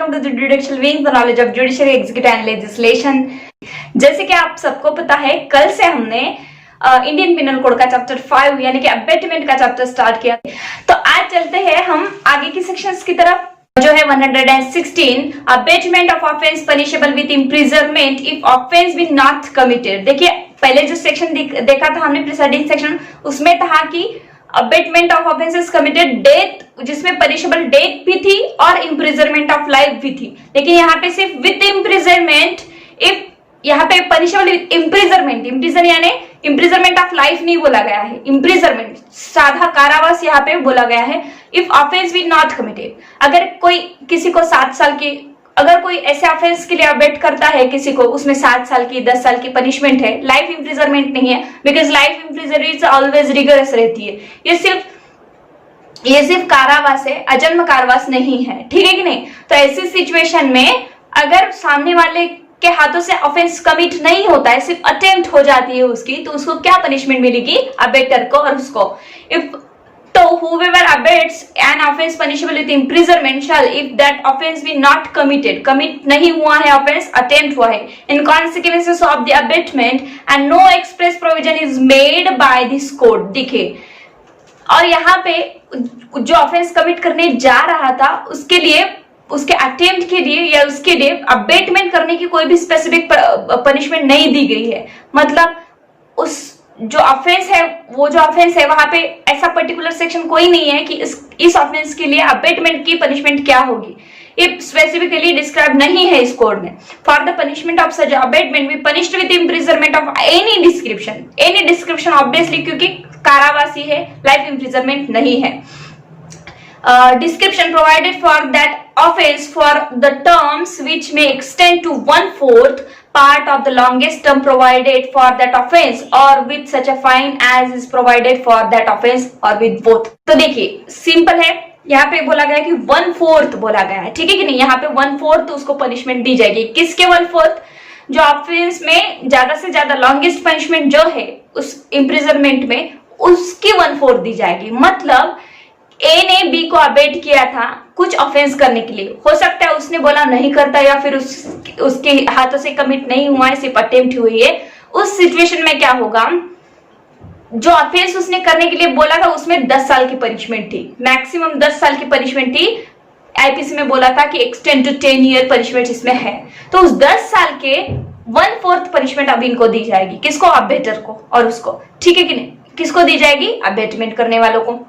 belong to the judicial wing, the knowledge of judiciary, executive and legislation. जैसे कि आप सबको पता है, कल से हमने इंडियन पिनल कोड का चैप्टर 5 यानी कि अबेटमेंट का चैप्टर स्टार्ट किया। तो आज चलते हैं हम आगे की सेक्शंस की तरफ, जो है 116 abetment of offence punishable with imprisonment if offence be not committed. देखिए, पहले जो सेक्शन देखा था हमने प्रिसाइडिंग सेक्शन, उसमें था कि abetment of offences committed death, जिसमें पनिशेबल डेथ भी थी और इम्प्रिजनमेंट ऑफ लाइफ भी थी। लेकिन यहाँ पे सिर्फ विथ इम्प्रिजनमेंट, इफ यहाँ पे पनिशेबल इम्प्रिजनमेंट, इम्प्रिजन यानी इम्प्रिजनमेंट ऑफ लाइफ नहीं बोला गया है, इम्प्रिजनमेंट साधा कारावास यहाँ पे बोला गया है। If offence be not committed, अगर कोई किसी को 7 साल की, अगर कोई ऐसे ऑफेंस के लिए अबेट करता है किसी को, उसमें 7 साल की 10 साल की पनिशमेंट है, लाइफ इम्प्रिजनमेंट नहीं है, because life imprisonment always rigorous रहती है। ये सिर्फ कारावास है, अजन्म कारावास नहीं है, ठीक है कि नहीं। तो ऐसी सिचुएशन में अगर सामने वाले के हाथों से ऑफेंस कमिट नहीं होता है, सिर्फ अटेम्प्ट हो जाती है उसकी, तो उसको क्या पनिशमेंट मिलेगी? अबेटर को और उसको। इफ तो whoever abets an offense punishable with imprisonment shall, if that offense be not committed, commit नहीं हुआ है ऑफेंस, अटेम्प्ट हुआ है, in consequences of the abatement and no express provision is made by this code। देखिए, और यहाँ पे जो ऑफेंस कमिट करने जा रहा था उसके लिए, उसके अटेम्प्ट के लिए या उसके लिए अबेटमेंट करने की कोई भी स्पेसिफिक पनिशमेंट नहीं दी गई है। मतलब उस जो ऑफेंस है, वो जो ऑफेंस है वहां पे ऐसा पर्टिकुलर सेक्शन कोई नहीं है कि इस ऑफेंस के लिए अबेटमेंट की पनिशमेंट क्या होगी, ये स्पेसिफिकली डिस्क्राइब नहीं है इस कोड में। For the punishment of such abetment be punished with imprisonment of any description obviously, क्योंकि कारावासी है, लाइफ इम्प्रिजनमेंट नहीं है। Description provided for that offense for the terms which may extend to 1/4 part of the longest term provided for that offense, or with such a fine as is provided for that offense, or with both। तो देखिए, simple है, यहाँ पे बोला गया कि 1/4 बोला गया है, ठीक है कि नहीं। यहाँ पे 1/4 उसको पनिशमेंट दी जाएगी। किसके 1/4? जो ऑफेंस में ज्यादा से ज्यादा लॉन्गेस्ट पनिशमेंट जो है उस इम्प्रिजनमेंट में, उसकी 1/4 दी जाएगी। मतलब ए ने बी को अबेट किया था कुछ ऑफेंस करने के लिए, हो सकता है उसने बोला नहीं करता, या फिर उसके हाथों से कमिट नहीं हुआ है, सिर्फ अटेम्प्ट हुई है। उस सिचुएशन में क्या होगा, जो ऑफेंस उसने करने के लिए बोला था उसमें 10 साल की पनिशमेंट थी, मैक्सिमम 10 साल की पनिशमेंट थी। आईपीसी में बोला था कि एक्सटेंड टू 10 ईयर पनिशमेंट इसमें है। तो उस 10 साल के 1/4 पनिशमेंट अब इनको दी जाएगी। किसको? अबेटर को और उसको, ठीक है कि नहीं। किसको दी जाएगी? अबेटमेंट करने वालों को।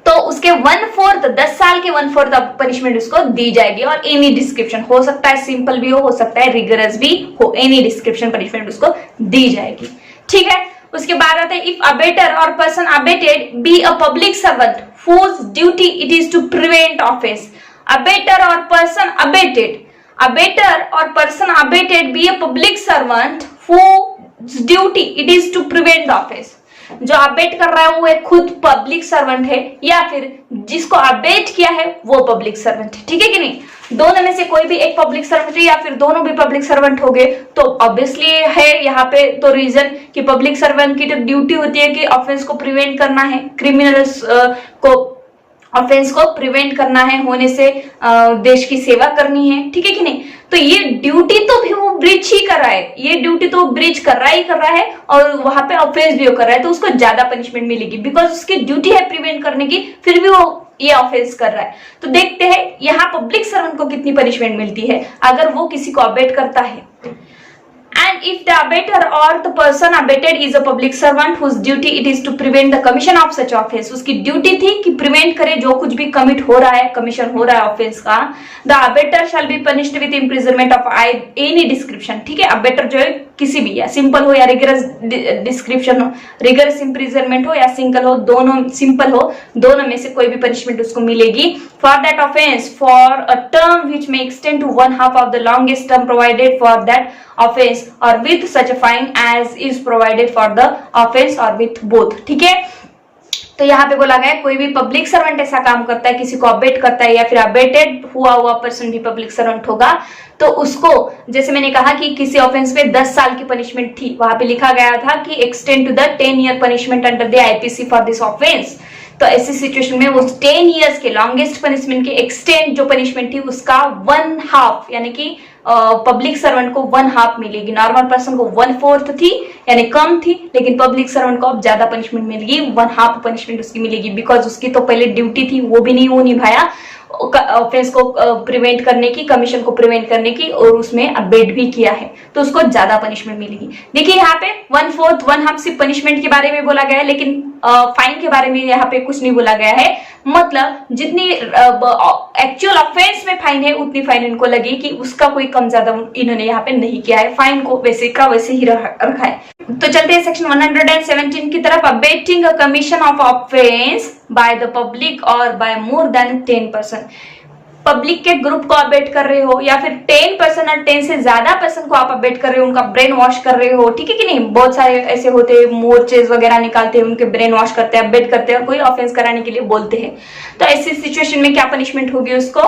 तो उसके 1/4, 10 साल के 1/4 पनिशमेंट उसको दी जाएगी। और एनी डिस्क्रिप्शन, हो सकता है सिंपल भी हो सकता है रिगरस भी हो, एनी डिस्क्रिप्शन पनिशमेंट उसको दी जाएगी, ठीक है। उसके बाद आता है, इफ अबेटर और person abetted be a public servant whose duty it is to prevent offence. Abettor और पर्सन अबेटेड, अबेटर और person abetted be a public servant whose duty it is to prevent offence. जो abet कर रहा है वो एक खुद public servant है, या फिर जिसको अबेट किया है वो पब्लिक सर्वेंट है, ठीक है कि नहीं। दोनों में से कोई भी एक पब्लिक सर्वेंट है, या फिर दोनों भी पब्लिक सर्वेंट हो गए, तो ऑब्वियसली है यहाँ पे तो रीजन कि पब्लिक सर्वेंट की तो ड्यूटी होती है कि ऑफेंस को प्रिवेंट करना है, क्रिमिनल्स को ऑफेंस को प्रिवेंट करना है होने से, देश की सेवा करनी है, ठीक है कि नहीं। तो ये ड्यूटी तो भी वो ब्रीच ही कर रहा है, ये ड्यूटी तो ब्रीच कर रहा है और वहां पे ऑफेंस भी वो कर रहा है, तो उसको ज्यादा पनिशमेंट मिलेगी, बिकॉज उसकी ड्यूटी है प्रिवेंट करने की, फिर भी वो ये ऑफेंस कर रहा है। तो देखते हैं यहाँ पब्लिक सर्वेंट को कितनी पनिशमेंट मिलती है अगर वो किसी को अबेट करता है। And if the abater or the person abated is a public servant whose duty it is to prevent the commission of such offense, उसकी ड्यूटी थी कि प्रिवेंट करे जो कुछ भी कमिट हो रहा है, कमीशन हो रहा है ऑफेंस का। The abater shall be punished with imprisonment of any description, ठीक है। अबेटर जो है किसी भी, या सिंपल हो या रिगरस डिस्क्रिप्शन हो, रिगरस इम्प्रिजनमेंट हो या सिंगल हो, दोनों सिंपल हो, दोनों में से कोई भी पनिशमेंट उसको मिलेगी। For that offence for a term which may extend to 1/2 of the longest term provided for that offence, और with such a fine as is provided for the offence, और विथ बोथ, ठीक है। तो यहाँ पे बोला गया कोई भी पब्लिक सर्वेंट ऐसा काम करता है, किसी को अबेट करता है, या फिर अबेटेड हुआ पर्सन भी पब्लिक सर्वेंट होगा, तो उसको, जैसे मैंने कहा कि किसी ऑफेंस पे 10 साल की पनिशमेंट थी, वहां पे लिखा गया था कि extend to the 10 year punishment under the IPC for this offence. तो ऐसी सिचुएशन में उस 10 इयर्स के लॉन्गेस्ट पनिशमेंट के एक्सटेंड जो पनिशमेंट थी उसका 1/2 यानी कि पब्लिक सर्वेंट को 1/2 मिलेगी। नॉर्मल पर्सन को 1/4 थी यानी कम थी, लेकिन पब्लिक सर्वेंट को अब ज्यादा पनिशमेंट मिलेगी, 1/2 पनिशमेंट उसकी मिलेगी, बिकॉज उसकी तो पहले ड्यूटी थी वो भी नहीं वो निभाया ऑफेंस को प्रिवेंट करने की, कमीशन को प्रिवेंट करने की, और उसमें अबेट भी किया है तो उसको ज्यादा पनिशमेंट मिलेगी। देखिए यहाँ पे 1/4 1/2 सिर्फ पनिशमेंट के बारे में बोला गया है, लेकिन फाइन के बारे में यहाँ पे कुछ नहीं बोला गया है। मतलब जितनी एक्चुअल ऑफेंस में फाइन है उतनी फाइन इनको लगी कि उसका कोई कम ज्यादा इन्होंने यहाँ पे नहीं किया है, फाइन को वैसे का वैसे ही रखा है। तो चलते हैं सेक्शन 117 की तरफ। Abetting a commission of offence by the public और बाय मोर देन 10%। पब्लिक के ग्रुप को अबेट कर रहे हो या फिर 10% और 10 से ज्यादा पर्सन को आप अबेट कर रहे हो, उनका ब्रेन वॉश कर रहे हो, ठीक है कि नहीं। बहुत सारे ऐसे होते हैं, मोर्चेज वगैरह निकालते हैं, उनके ब्रेन वॉश करते हैं, अबेट करते हैं और कोई ऑफेंस कराने के लिए बोलते हैं। तो ऐसी सिचुएशन में क्या पनिशमेंट होगी उसको,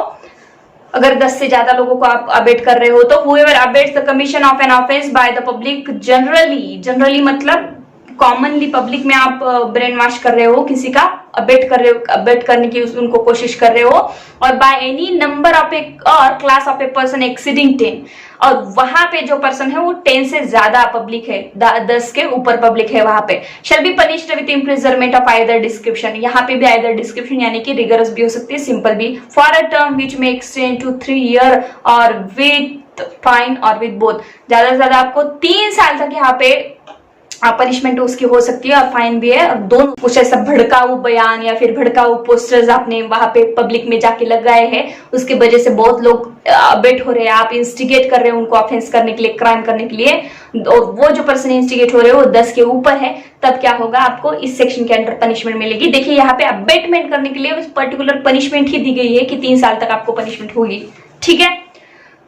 अगर 10 से ज्यादा लोगों को आप अबेट कर रहे हो तो whoever abates the commission of an offense by the public generally मतलब कॉमनली पब्लिक में आप ब्रेन वॉश कर रहे हो, किसी का अबेट कर रहे हो, अबेट करने की उनको कोशिश कर रहे हो, और बाय एनी नंबर ऑफ ए और class of a person exceeding 10, और वहां पे जो पर्सन है वो 10 से ज्यादा पब्लिक है, 10 के ऊपर पब्लिक है, वहां पे शैल be punished with imprisonment of either description. यहाँ पे भी आइदर डिस्क्रिप्शन यानी कि रिगरस भी हो सकती है, सिंपल भी, for a term which may extend to 3 year और विद फाइन और विद बोथ। ज्यादा से ज्यादा आपको 3 साल तक यहाँ पे पनिशमेंट उसकी हो सकती है और फाइन भी है। और दोनों कुछ ऐसा भड़काऊ बयान या फिर भड़काऊ पोस्टर्स आपने वहां पे पब्लिक में जाके लगाए हैं, उसकी वजह से बहुत लोग अबेट हो रहे हैं, आप इंस्टिगेट कर रहे हो उनको ऑफेंस करने के लिए, क्राइम करने के लिए, और वो जो पर्सन इंस्टिगेट हो रहे हो वो 10 के ऊपर है, तब क्या होगा, आपको इस सेक्शन के अंडर पनिशमेंट मिलेगी। देखिए यहाँ पे अबेटमेंट करने के लिए पर्टिकुलर पनिशमेंट ही दी गई है कि 3 साल तक आपको पनिशमेंट होगी, ठीक है।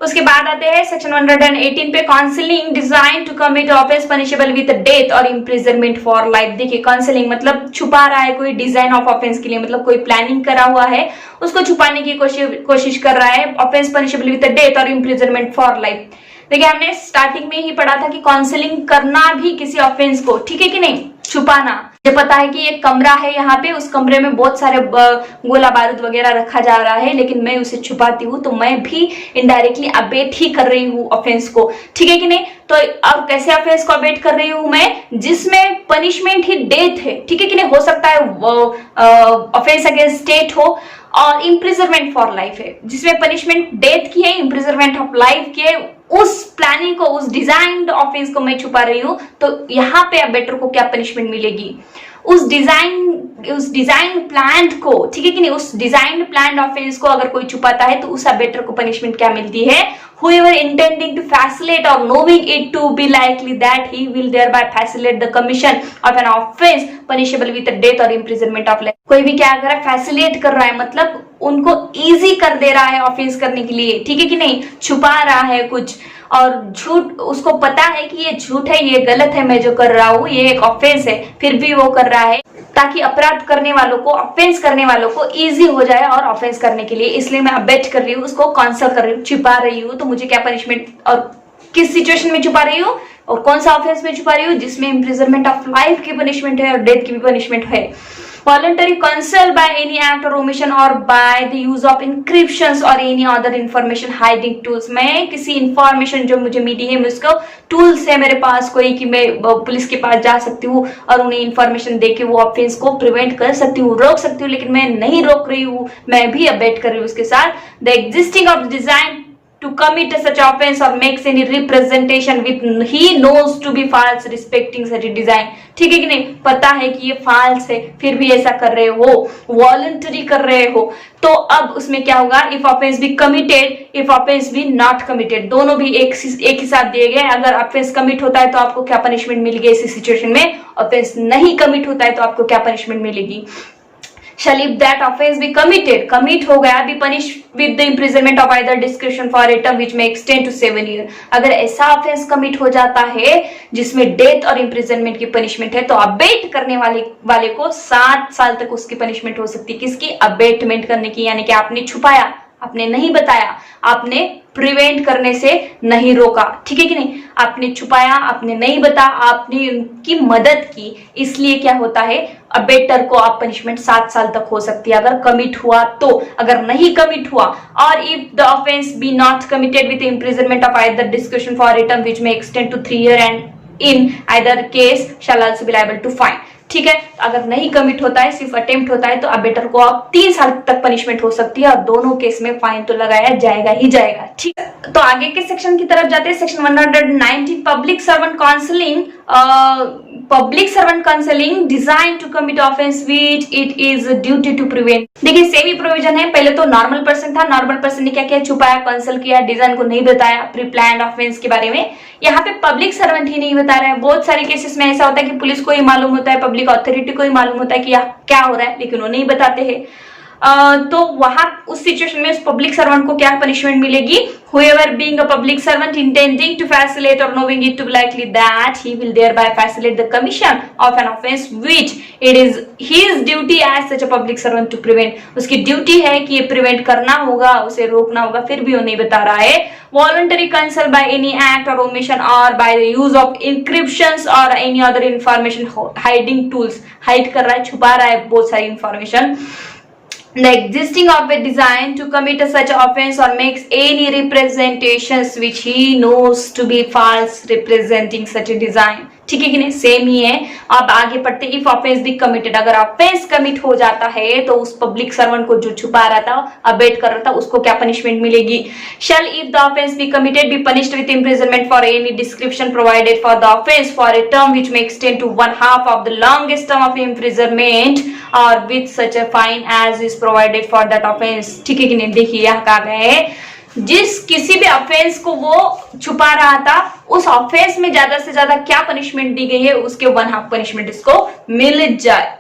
उसके बाद आते हैं सेक्शन 118 पे, counselling design to commit offence punishable with death और इम्प्रिजनमेंट फॉर लाइफ। देखिए काउंसलिंग मतलब छुपा रहा है कोई डिजाइन ऑफ ऑफेंस के लिए, मतलब कोई प्लानिंग करा हुआ है उसको छुपाने की कोशिश कर रहा है, ऑफेंस पनिशेबल विद डेथ और इम्प्रिजनमेंट फॉर लाइफ। देखिए हमने स्टार्टिंग में ही पढ़ा था कि काउंसलिंग करना भी किसी ऑफेंस को, ठीक है कि नहीं, छुपाना। मुझे पता है कि एक कमरा है यहाँ पे, उस कमरे में बहुत सारे गोला बारूद वगैरह रखा जा रहा है, लेकिन मैं उसे छुपाती हूँ तो मैं भी इनडायरेक्टली अबेट ही कर रही हूँ ऑफेंस को, ठीक है कि नहीं। तो अब कैसे ऑफेंस को अबेट कर रही हूँ मैं, जिसमें पनिशमेंट ही डेथ है, ठीक है कि नहीं। हो सकता है ऑफेंस अगेंस्ट स्टेट हो, और इम्प्रिजनमेंट फॉर लाइफ है जिसमें पनिशमेंट डेथ की है, इम्प्रिजनमेंट ऑफ लाइफ की है। उस प्लानिंग को, उस डिजाइन्ड ऑफेंस को मैं छुपा रही हूं, तो यहाँ पे अबेटर को क्या पनिशमेंट मिलेगी, उस डिजाइन प्लान को, ठीक है कि नहीं, उस डिजाइन प्लान ऑफेंस को अगर कोई छुपाता है तो उस अबेटर को पनिशमेंट क्या मिलती है, whoever intending to facilitate or knowing it to be likely that he will thereby facilitate the commission of an offense punishable with death or imprisonment of life। कोई भी क्या कर रहा है, फैसिलिटेट कर रहा है, मतलब उनको इजी कर दे रहा है ऑफेंस करने के लिए, ठीक है कि नहीं, छुपा रहा है कुछ, और झूठ, उसको पता है कि ये झूठ है, ये गलत है, मैं जो कर रहा हूँ ये एक ऑफेंस है, फिर भी वो कर रहा है ताकि अपराध करने वालों को, ऑफेंस करने वालों को इजी हो जाए और ऑफेंस करने के लिए। इसलिए मैं अबेट कर रही हूँ, उसको कॉन्सल कर रही हूँ, छुपा रही हूँ। तो मुझे क्या पनिशमेंट और किस सिचुएशन में छुपा रही हूँ और कौन सा ऑफेंस में छुपा रही हूँ, जिसमें इम्प्रिजनमेंट ऑफ लाइफ की पनिशमेंट है और डेथ की भी पनिशमेंट है। Voluntary counsel by any act or omission or by the use of encryptions or any other information hiding tools। मैं किसी इंफॉर्मेशन जो मुझे मिली है, मैं उसको टूल्स है मेरे पास कोई कि मैं पुलिस के पास जा सकती हूँ और उन्हें इंफॉर्मेशन देके वो ऑफेंस को प्रिवेंट कर सकती हूँ, रोक सकती हूँ, लेकिन मैं नहीं रोक रही हूँ, मैं भी अबेट कर रही हूँ उसके साथ। The existing of design to commit such offense or makes any representation with he knows to be false respecting such a design। ठीक है कि नहीं, पता है कि ये फाल्स है फिर भी ऐसा कर रहे हो, वॉलंटरी कर रहे हो, तो अब उसमें क्या होगा, if offence be committed, if offence be not committed, दोनों भी एक ही साथ दिए गए। अगर ऑफेंस कमिट होता है तो आपको क्या पनिशमेंट मिलेगी इसी सिचुएशन में, ऑफेंस नहीं कमिट होता है तो आपको क्या पनिशमेंट मिलेगी। Shall if that offense be committed, commit हो गया, be punished with the imprisonment of either discretion for a term which may extend to 7 years। अगर ऐसा ऑफेंस कमिट हो जाता है जिसमें डेथ और इम्प्रिजनमेंट की पनिशमेंट है तो अबेट करने वाले को 7 साल तक उसकी पनिशमेंट हो सकती है। किसकी, अबेटमेंट करने की, यानी कि आपने छुपाया, आपने नहीं बताया, आपने प्रिवेंट करने से नहीं रोका, ठीक है कि नहीं, आपने छुपाया, आपने नहीं बताया, आपने उनकी मदद की, इसलिए क्या होता है, अबेटर को आप पनिशमेंट 7 साल तक हो सकती है अगर कमिट हुआ तो। अगर नहीं कमिट हुआ, और if the offence be not committed with imprisonment of either description for return which may extend to 3 years and in either case shall also be liable to fine, ठीक है। अगर नहीं कमिट होता है, सिर्फ अटेम्प्ट होता है, तो अबेटर को अब 3 साल तक पनिशमेंट हो सकती है और दोनों केस में फाइन तो लगाया जाएगा ही जाएगा, ठीक है। तो आगे के सेक्शन की तरफ जाते हैं, section 119 public servant counselling, public servant counselling design to commit offence which it is duty to prevent. देखिए सेम ही प्रोविजन है, पहले तो नॉर्मल पर्सन था, नॉर्मल पर्सन ने क्या किया, छुपाया, काउंसिल किया, डिजाइन को नहीं बताया प्री प्लान्ड ऑफेंस के बारे में। यहाँ पे पब्लिक सर्वेंट ही नहीं बता रहा है। बहुत सारे केसेस में ऐसा होता है कि पुलिस को ही मालूम होता है, पब्लिक अथॉरिटी को ही मालूम होता है कि क्या हो रहा है, लेकिन वो नहीं बताते हैं। तो वहां उस सिचुएशन में उस पब्लिक सर्वेंट को क्या पनिशमेंट मिलेगी, whoever being a public servant intending to facilitate or knowing it to be likely that he will thereby facilitate the commission of an offense which it is his duty as such a public servant to prevent। उसकी duty है कि ये prevent करना होगा, उसे रोकना होगा, फिर भी वो नहीं बता रहा है। voluntary counsel by any act or omission or by the use of encryptions or any other information hiding tools, hide कर रहा है, छुपा रहा है बहुत सारी information। The existing of a design to commit such offense or makes any representations which he knows to be false representing such a design, ठीक है कि नहीं, सेम ही है। अब आगे पढ़ते, इफ ऑफेंस बी कमिटेड, अगर ऑफेंस कमिट हो जाता है तो उस पब्लिक सर्वेंट को जो छुपा रहा था, अबेट कर रहा था, उसको क्या पनिशमेंट मिलेगी। Shall if the offence be committed be punished with imprisonment for any description provided for the offence for a term which may extend to 1/2 of the longest term of imprisonment और with such a fine as is provided for that offence, ठीक है कि नहीं। देखिए यहाँ कहा गया है, जिस किसी भी ऑफेंस को वो छुपा रहा था, उस ऑफेंस में ज्यादा से ज्यादा क्या पनिशमेंट दी गई है, उसके 1/2 पनिशमेंट इसको मिल जाए,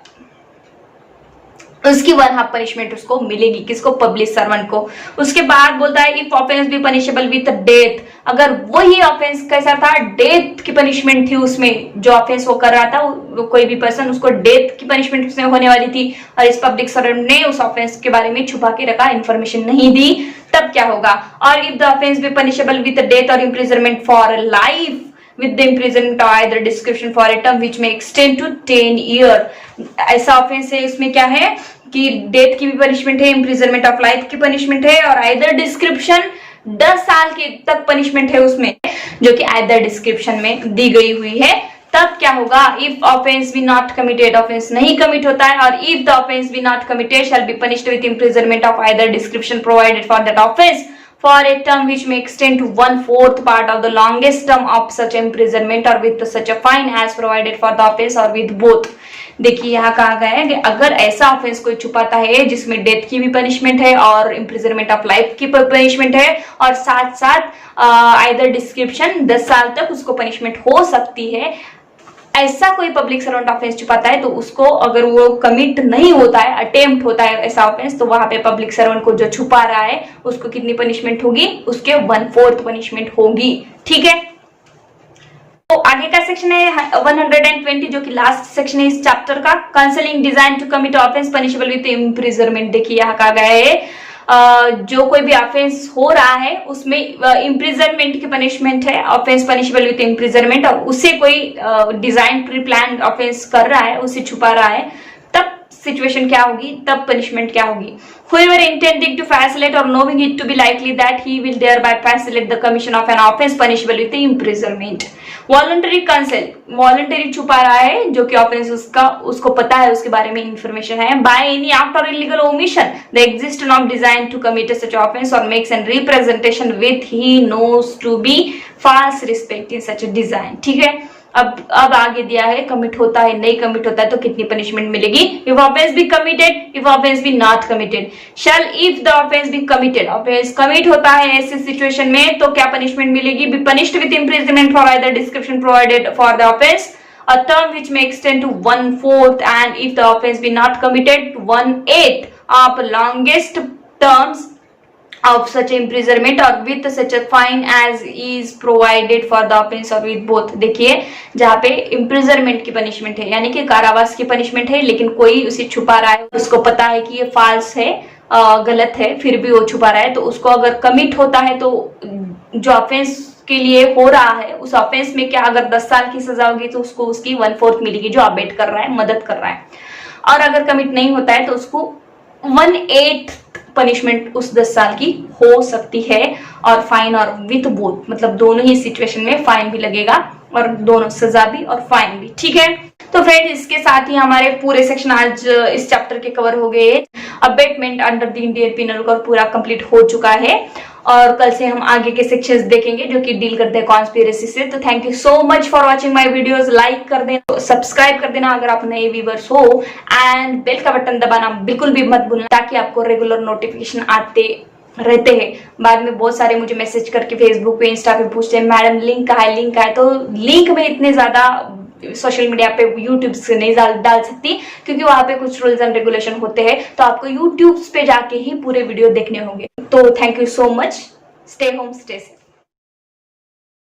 उसकी 1/2 पनिशमेंट उसको मिलेगी, किसको, पब्लिक सर्वेंट को। उसके बाद बोलता है इफ ऑफेंस भी पनिशेबल विद डेथ, अगर वही ऑफेंस कैसा था, डेथ की पनिशमेंट थी उसमें, जो ऑफेंस वो कर रहा था, वो कोई भी पर्सन, उसको डेथ की पनिशमेंट उसमें होने वाली थी और इस पब्लिक सर्वेंट ने उस ऑफेंस के बारे में छुपा के रखा, इंफॉर्मेशन नहीं दी, तब क्या होगा। और इफ द ऑफेंस भी पनिशेबल विद डेथ और imprisonment for life with the imprisonment or either description for a term which may extend to 10 year, ऐसा ऑफेंस है, इसमें क्या है कि डेथ की भी पनिशमेंट है, इम्प्रिजनमेंट ऑफ लाइफ की पनिशमेंट है और आइदर डिस्क्रिप्शन 10 साल के तक पनिशमेंट है उसमें, जो कि आइदर डिस्क्रिप्शन में दी गई हुई है। तब क्या होगा, if offence be not committed, offence नहीं कमिट होता है, और if the offence be not committed shall be punished with imprisonment of either description provided for that offence for a term which may extend to 1/4 part of the longest term of such imprisonment or with such a fine as provided for the offense or with both। देखिए यहाँ कहा गया है कि अगर ऐसा offence कोई छुपाता है जिसमें डेथ की भी पनिशमेंट है और इम्प्रिजनमेंट ऑफ लाइफ की पनिशमेंट है और साथ साथ आइदर डिस्क्रिप्शन 10 साल तक उसको पनिशमेंट हो सकती है, ऐसा कोई पब्लिक सर्वेंट ऑफेंस छुपाता है तो उसको, अगर वो कमिट नहीं होता है, अटेम्प्ट होता है ऐसा ऑफेंस, तो वहां पे पब्लिक सर्वेंट को जो छुपा रहा है उसको कितनी पनिशमेंट होगी, उसके 1/4 पनिशमेंट होगी, ठीक है। तो आगे का सेक्शन है 120, जो कि लास्ट सेक्शन है इस चैप्टर का, counselling design to commit offence punishable with imprisonment. देखिए यहाँ कहा गया है जो कोई भी ऑफेंस हो रहा है उसमें इम्प्रिजनमेंट की पनिशमेंट है, ऑफेंस पनिशेबल विद इम्प्रिजनमेंट, और उससे कोई डिजाइन प्री प्लान ऑफेंस कर रहा है, उसे छुपा रहा है, तब सिचुएशन क्या होगी, तब पनिशमेंट क्या होगी। Whoever intending to facilitate or knowing it to be likely that he will thereby facilitate the commission of an offense punishable with imprisonment। Voluntary cancel, voluntary छुपा रहा है जो कि ऑफेंस उसका, उसको पता है, उसके बारे में इंफॉर्मेशन है। बाय एनी एक्ट और illegal omission the existence of design to commit such offence और makes an representation with he knows to be false respecting such a design, ठीक है। अब आगे दिया है कमिट होता है, नहीं कमिट होता है तो कितनी पनिशमेंट मिलेगी। If offence be committed, if offence be not committed, shall if the offence be committed, offence commit होता है ऐसे सिचुएशन में तो क्या पनिशमेंट मिलेगी, be punished with imprisonment for either description provided for the offence a term which may extend to 1/4 and if the offense be not committed 1/8 of longest terms of such imprisonment or with such a fine as is provided for the offense or with both। देखिए जहाँ पे imprisonment की punishment है, यानी कि कारावास की punishment है, लेकिन कोई उसे छुपा रहा है, उसको पता है कि ये false है गलत है फिर भी वो छुपा रहा है, तो उसको अगर कमिट होता है तो जो ऑफेंस के लिए हो रहा है उस ऑफेंस में क्या अगर 10 साल की सजा होगी तो उसको उसकी 1/4 मिलेगी, जो अबेट कर रहा है, मदद कर रहा है। और अगर कमिट नहीं होता है तो उसको 1/8 पनिशमेंट उस 10 साल की हो सकती है, और फाइन और विथ बोथ, मतलब दोनों ही सिचुएशन में फाइन भी लगेगा और दोनों सजा भी और फाइन भी। ठीक है, तो फ्रेंड्स इसके साथ ही हमारे पूरे सेक्शन आज इस चैप्टर के कवर हो गए। Abetment under the Indian penal code पूरा कंप्लीट हो चुका है, और कल से हम आगे के सेक्शंस देखेंगे जो कि डील करते हैं कॉन्स्पिरेसी से। तो thank you so much for watching my videos. Like कर देना, सब्सक्राइब कर देना अगर आप नए व्यूअर्स हो, एंड बेल का बटन दबाना बिल्कुल भी मत भूलना ताकि आपको रेगुलर नोटिफिकेशन आते रहते हैं। बाद में बहुत सारे मुझे मैसेज करके फेसबुक पे, इंस्टा पे पूछते हैं मैडम लिंक कहाँ है, लिंक कहाँ है। तो लिंक में इतने ज्यादा सोशल मीडिया पे यूट्यूब से नहीं डाल सकती क्योंकि वहां पे कुछ रूल्स एंड रेगुलेशन होते हैं, तो आपको यूट्यूब पे जाके ही पूरे वीडियो देखने होंगे। तो thank you so much, stay home stay safe.